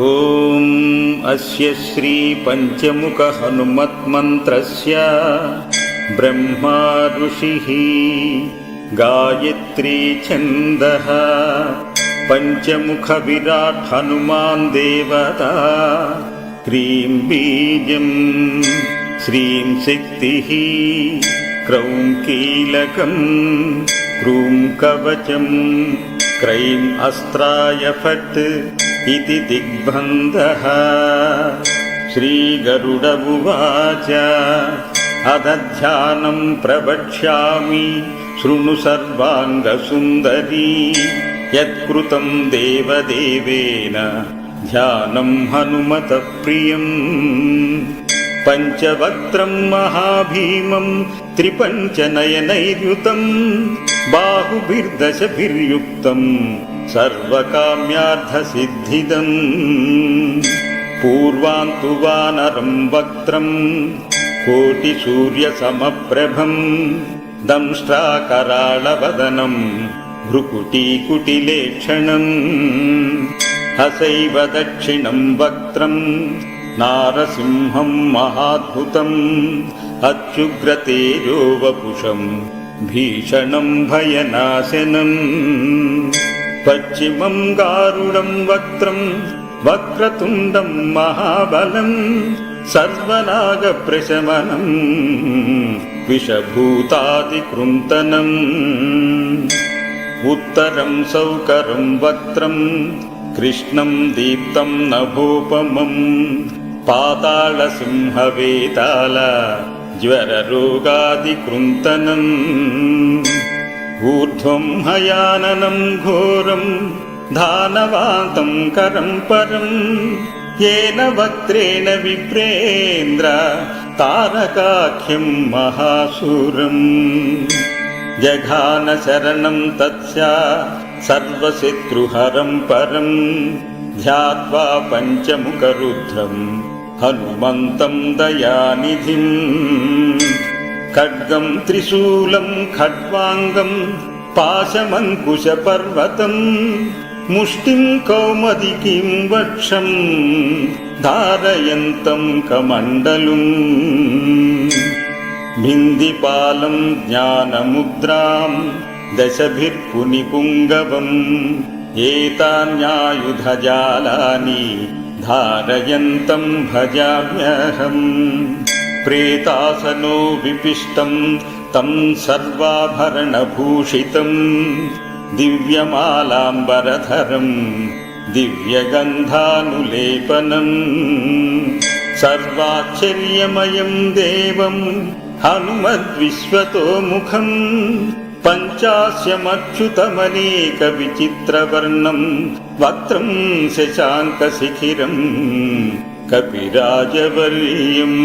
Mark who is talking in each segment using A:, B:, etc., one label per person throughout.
A: ఓం అస్య శ్రీ పంచముఖ హనుమత్మంత్రస్య బ్రహ్మా ఋషిః గాయత్రీ ఛందః పంచముఖ విరాట్ హనుమాన్ దేవతా క్రీం బీజం శ్రీం శక్తిః క్రౌం కీలకం క్రూం కవచం క్రైం అస్త్రాయ ఫట్ इति दिग्बन्धः। श्रीगरुड उवाच अदध्यानं प्रवक्ष्यामि शृणु सर्वाङ्गसुन्दरी यत्कृतं देवदेवेन ध्यानं हनुमतः प्रियम् पञ्चवक्त्रं महाभीमं त्रिपञ्चनयनैर्युतं बाहुभिर्दशभिर्युक्तं सर्वकाम्यार्थसिद्धिदम् पूर्वान्तु वानरं वक्त्रं कोटिसूर्यसमप्रभं दंष्ट्राकराळवदनं भ्रुकुटीकुटिलेक्षणम् हसैव दक्षिणं वक्त्रं नारसिंहं महाद्भुतम् अत्युग्रतेजो वपुषं भीषणं भयनाशनम् पश्चिमं गारुडं वक्त्रं वक्रतुण्डं महाबलं सर्वनागप्रशमनं विषभूतादिकृन्तनम् उत्तरं सौकरं वक्त्रं कृष्णं दीप्तं नभोपमं पातालसिंहवेताल ज्वररोगादिकृन्तनम् ऊर्ध्वं हयाननं घोरं दानवान्तं करं परं येन वक्त्रेण विप्रेन्द्र तारकाख्यं महासुरम् जघान शरणं तत्स्या सर्वशत्रुहरं परं ध्यात्वा पञ्चमुखरुद्रं हनुमन्तं दयानिधिम् खड्गं त्रिशूलं खड्वाङ्गं पाशमङ्कुशपर्वतं मुष्टिं कौमदिकीं वक्षं धारयन्तं कमण्डलुं भिन्दिपालं ज्ञानमुद्रां दशभिर्पुनिपुङ्गवम् एतान्यायुधजालानि धारयन्तं भजाम्यहम् प्रेतासनो विपिष्टं तं सर्वाभरणभूषितं दिव्यमालाम्बरधरं दिव्यगन्धानुलेपनं सर्वाश्चर्यमयं देवं हनुमद्विश्वतोमुखं पञ्चास्यमच्युतमनेकविचित्रवर्णं वक्त्रं शशाङ्कशिखिरं कपिराजवर्यम्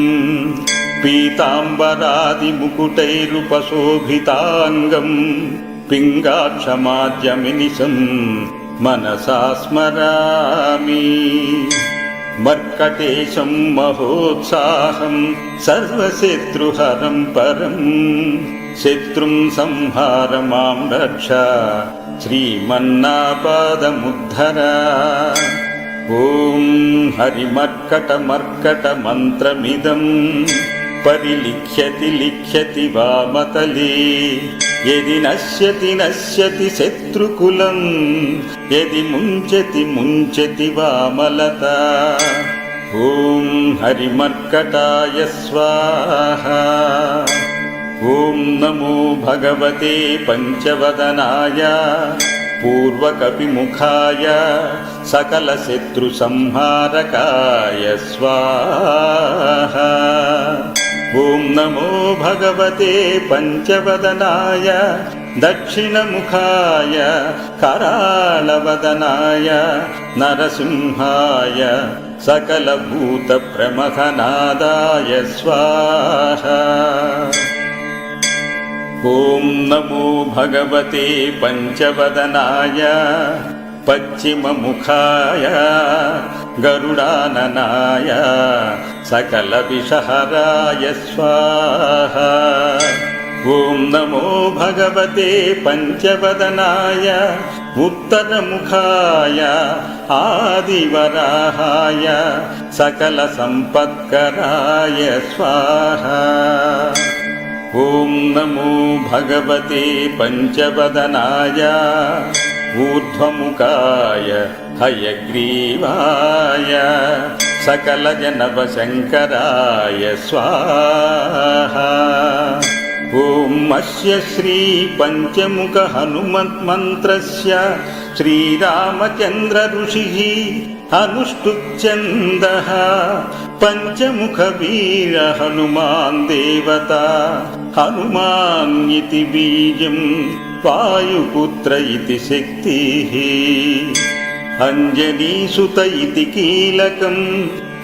A: पीताम्बरादिमुकुटैरुपशोभिताङ्गं पिङ्गाक्षमाद्यमिनिशं मनसा स्मरामि मर्कटेशं महोत्साहं सर्वशत्रुहरं परं शत्रुं संहार मां रक्ष श्रीमन्नापादमुद्धर ॐ हरिमर्कटमर्कटमन्त्रमिदं परिलिख्यति लिख्यति वामतले यदि नश्यति नश्यति शत्रुकुलं यदि मुञ्चति मुञ्चति वामलता ॐ हरिमर्कटाय स्वाहा ॐ नमो भगवते पञ्चवदनाय पूर्वकपिमुखाय सकलशत्रुसंहारकाय स्वाहा ॐ नमो भगवते पञ्चवदनाय दक्षिणमुखाय करालवदनाय नरसिंहाय सकलभूतप्रमथनादाय स्वाहा ॐ नमो भगवते पञ्चवदनाय पश्चिममुखाय गरुडाननाय सकलविषहराय स्वाहा ఓం నమో భగవతే పంచవదనాయ ఉత్తరముఖాయ ఆదివరాహాయ సకల సంపత్కరాయ స్వాహా. ఓం నమో భగవతే పంచవదనాయ ఊర్ధ్వముఖాయ హయగ్రీవాయ సకల జనవశంకరాయ స్వాహా. ఓం అస్య శ్రీ పంచముఖ హనుమన్మంత్రస్య శ్రీరామచంద్ర ఋషిః అనుష్ఠుప్ఛందః పంచముఖ వీర హనుమాన్ దేవతా హనుమాన్ ఇతి బీజం వాయుపుత్ర ఇతి శక్తిః అంజనీసుత ఇతి కీలకం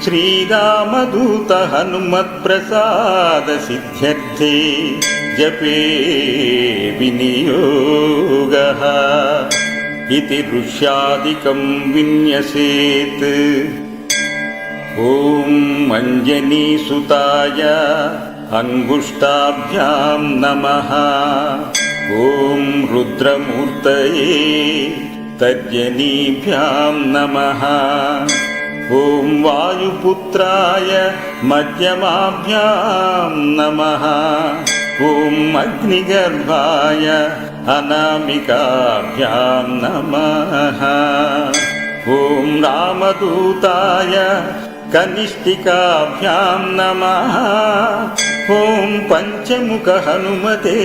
A: శ్రీరామదూత హనుమత్ప్రసాద సిద్ధ్యర్థే జపే వినియోగః ఇతి ఋష్యాదికం విన్యసేత్. ఓం అంజనీసుతాయ అంగుష్టాభ్యాం నమః. ఓం రుద్రమూర్తయే తర్జనీభ్యాం నమః. ఓం వాయుపుత్రాయ మధ్యమాభ్యాం నమః. ఓం అగ్నిగర్భాయ అనామికాభ్యాం నమః. ఓం రామదూతాయ కనిష్ఠికాభ్యాం నమః. ఓం పంచముఖ హనుమతే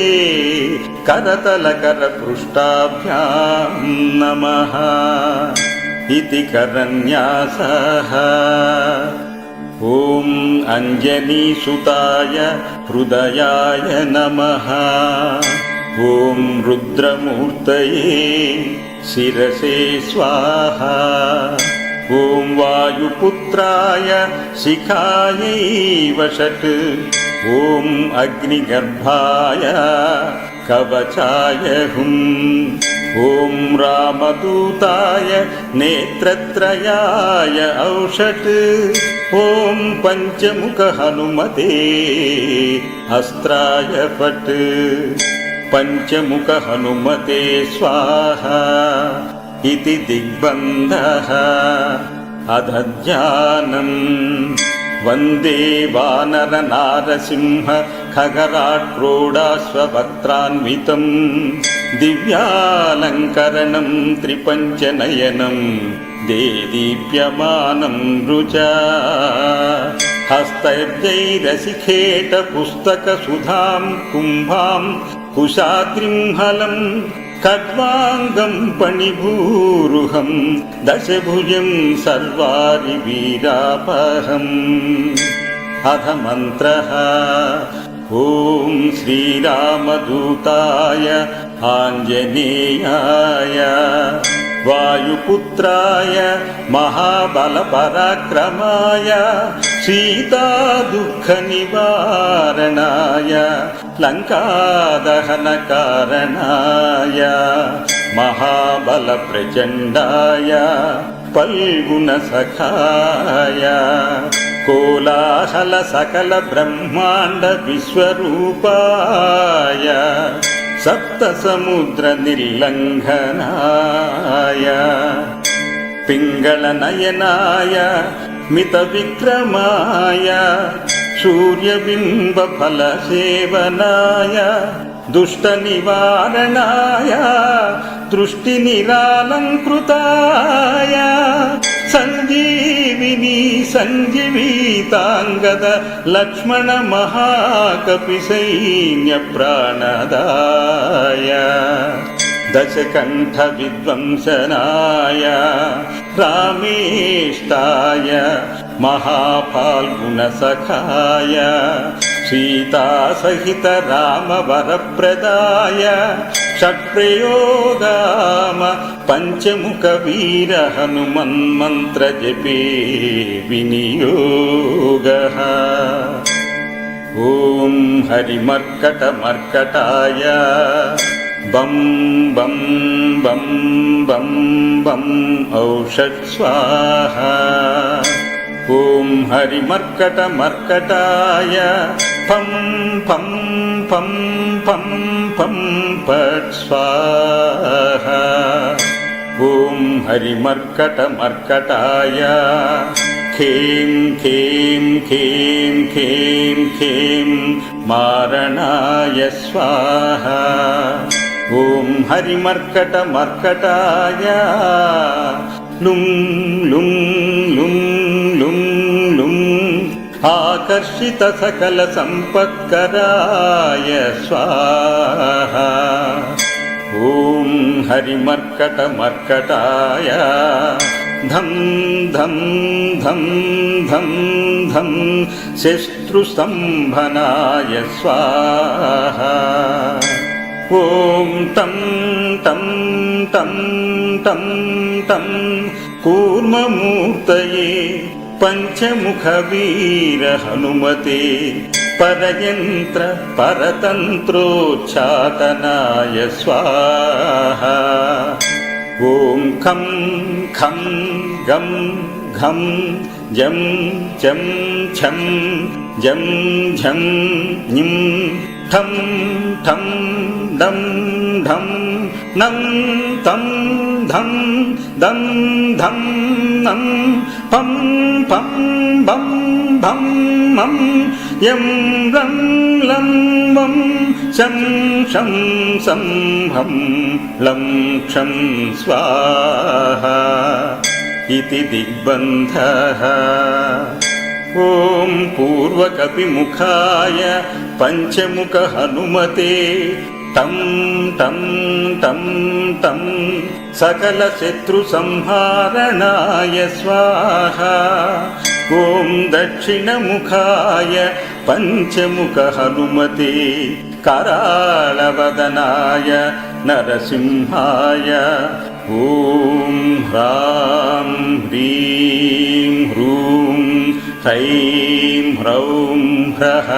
A: కరతలకరపృష్టాభ్యాం నమః ఇతి కరన్యాసః. ఓం అంజనీసుతాయ హృదయాయ నమః. ఓం రుద్రమూర్తయే శిరసే స్వాహా. ఓం వాయుపుత్రాయ శిఖాయై వషట్. ఓం అగ్నిగర్భాయ కవచాయ హుం. ఓం రామదూతాయ నేత్రత్రయాయ ఔషట్. ఓం పంచముఖ హనుమతే అస్త్రాయ ఫట్. పంచముఖ హనుమతే స్వాహా ఇతి దిగ్బంధః. అధధ్యానం వందే వానర నారసింహ ఖగరాట్రోడాశ్వవక్త్రాన్వితం దివ్యాలంకరణం త్రిపంచనయనం దేదీప్యమానం రుచా. హస్తైర్జైరసిఖేట పుస్తక సుధాం కుంభాం కుశాద్రిం హలం ఖడ్వాంగం పణిభూరుహం దశభుజం సర్వారి వీరాపహం. అథ మంత్రః. ఓం శ్రీరామదూతాయ ఆంజనేయాయ వాయుపుత్రాయ మహాబలపరాక్రమాయ సీతాదుఃఖ నివారణాయ లంకాదహనకారణాయ మహాబల ప్రచండాయ పల్గుణ సఖాయ కోలాహల సకల బ్రహ్మాండ విశ్వరూపాయ సప్త సముద్ర నిర్లంఘనాయ పింగళ నయనాయ మిత విక్రమాయ సూర్యబింబ ఫల సేవనాయ దుష్ట నివారణాయ దృష్టి నిరాలంకృతాయ సంజీవిని సంజీవితాంగద లక్ష్మణ మహాకపి సైన్య ప్రాణదాయ దశకంఠ విధ్వంసనాయ రామేష్టాయ మహాఫాల్గుణ సఖాయ సీతాసహిత రామవరప్రదాయ షట్ప్రయోగామ పంచముఖ వీర హనుమన్మంత్ర జపే వినియోగః. ఓం హరిమర్కటమర్కటాయ బం బం బం బం బం ఔషధ్ స్వాహా. ఓం హరిమర్కటమర్కటాయ ఫం ఫం पं पं पं पट् स्वाहा ॐ हरिमर्कटमर्कटाय खें खें खें खें खें मारणाय स्वाहा ॐ हरिमर्कटमर्कटाय लुं लुं लुं लुं लुं आकर्षित सकल संपत्कराय स्वाहा ॐ हरिमर्कटमर्कटाय धं धं धं धं धं शत्रुस्तम्भनाय स्वाहा ॐ तं तं तं तं तं कूर्ममूर्तये पंचमुखवीर हनुमते परयंत्र परतंत्रोच्चाटनाय स्वाहा ॐ खं खं गं घं जं जं छं जं झं ञं ठं ठं डं ढं नं तं धं दं धं नं पं पं बं भं मं यं रं लं वं शं शं सं हं लं क्षं स्वाहा इति दिग्बन्धः ॐ पूर्वकपिमुखाय पञ्चमुख हनुमते तं तं तं तं सकलशत्रुसंहारणाय स्वाहा ॐ दक्षिणमुखाय पञ्चमुख हनुमते करालवदनाय नरसिंहाय ॐ ह्रां ह्रीं ह्रूं ह्रैं ह्रौं ह्रः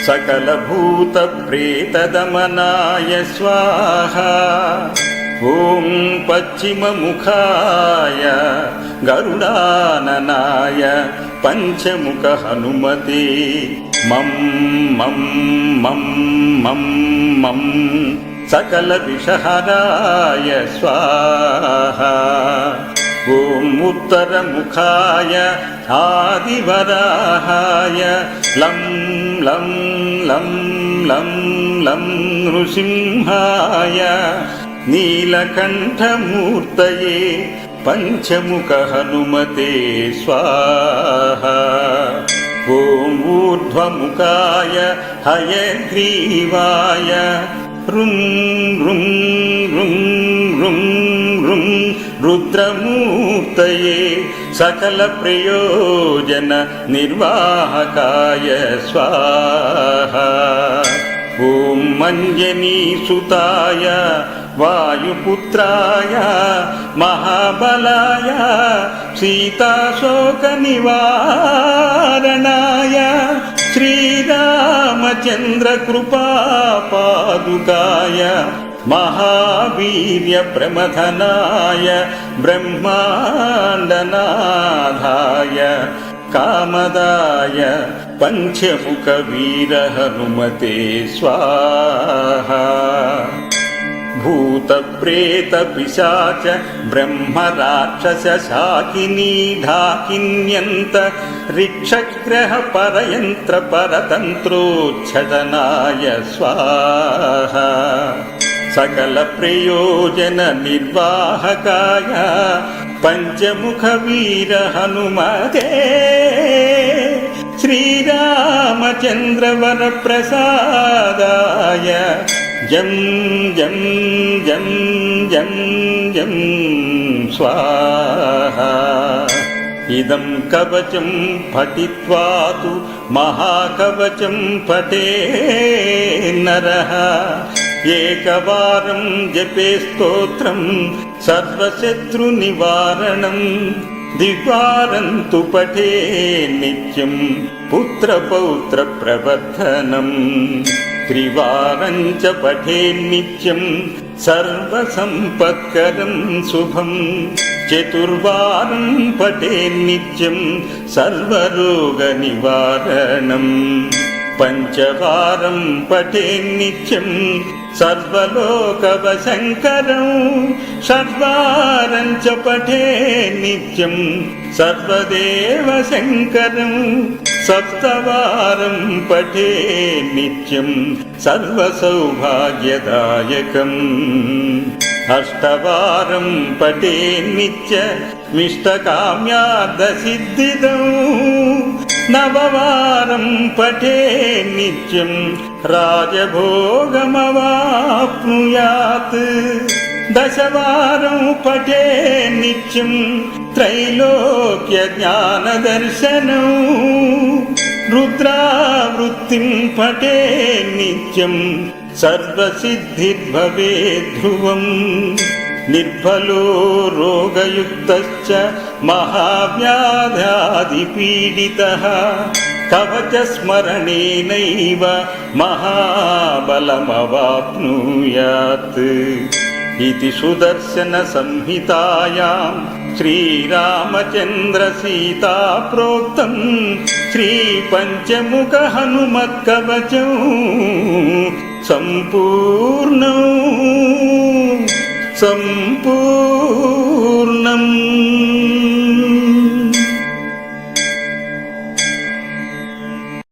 A: सकलभूतप्रेतदमनाय स्वाहा ॐ पश्चिममुखाय गरुडाननाय पञ्चमुख हनुमते मं मं मं मं मं सकलविषहराय स्वाहा ॐ उत्तरमुखाय आदिवराहाय लं लं लं लं लं नृसिंहाय नीलकण्ठमूर्तये पञ्चमुख हनुमते स्वाहा ॐ ऊर्ध्वमुखाय हयग्रीवाय रुं रुं रुं रुं रुं रुद्रमूर्तये सकलप्रयोजन निर्वाहकाय स्वाहा ॐ मञ्जनीसुताय वायुपुत्राय महाबलाय सीताशोकनिवारणाय श्रीरामचन्द्रकृपापादुकाय महावीर्यप्रमथनाय ब्रह्माण्डनाथाय कामदाय पञ्चमुखवीर हनुमते स्वाहा भूतप्रेतपिशाच ब्रह्मराक्षसशाकिनी ढाकिन्यन्त ऋक्षग्रह परयन्त्र परतन्त्रोच्छदनाय स्वाहा सकलप्रयोजन निर्वाहकाय पञ्चमुखवीर हनुमते श्रीरामचन्द्रवरप्रसादाय जं जं जं जं जं स्वाहा इदं कवचं पठित्वा तु महाकवचं पठे नरः एकवारं जपे स्तोत्रं सर्वशत्रुनिवारणं द्विवारं तु पठे नित्यं पुत्रपौत्रप्रवर्धनं त्रिवारं च पठे नित्यं सर्वसम्पत्करं शुभं चतुर्वारं पठे नित्यं सर्वरोगनिवारणं పంచవారం పఠేన్నిత్యం సర్వలోకవశంకరం షడ్వారం చ పఠేన్నిత్యం సర్వదేవశంకరం సప్తవారం పఠేన్నిత్యం సర్వసౌభాగ్యదాయకం అష్టవారం పఠేన్నిత్యమిష్టకామ్యార్థసిద్ధిదం నవవారం పఠేన్నిత్యం రాజభోగమవాప్నుయాత్ దశవారం పఠేన్నిత్యం త్రైలోక్య జ్ఞానదర్శనం రుద్రావృత్తిం పఠేన్నిత్యం సర్వసిద్ధిర్భవేద్ధృవం నిర్బలో రోగయుక్తశ్చ మహావ్యాధాదిపీడితః కవచస్మరణేనైవ మహాబలమవాప్నుయాత్ इति सुदर्शन संहितायां श्रीरामचन्द्र सीता प्रोक्तं श्रीपञ्चमुख हनुमत्कवचं सम्पूर्णम्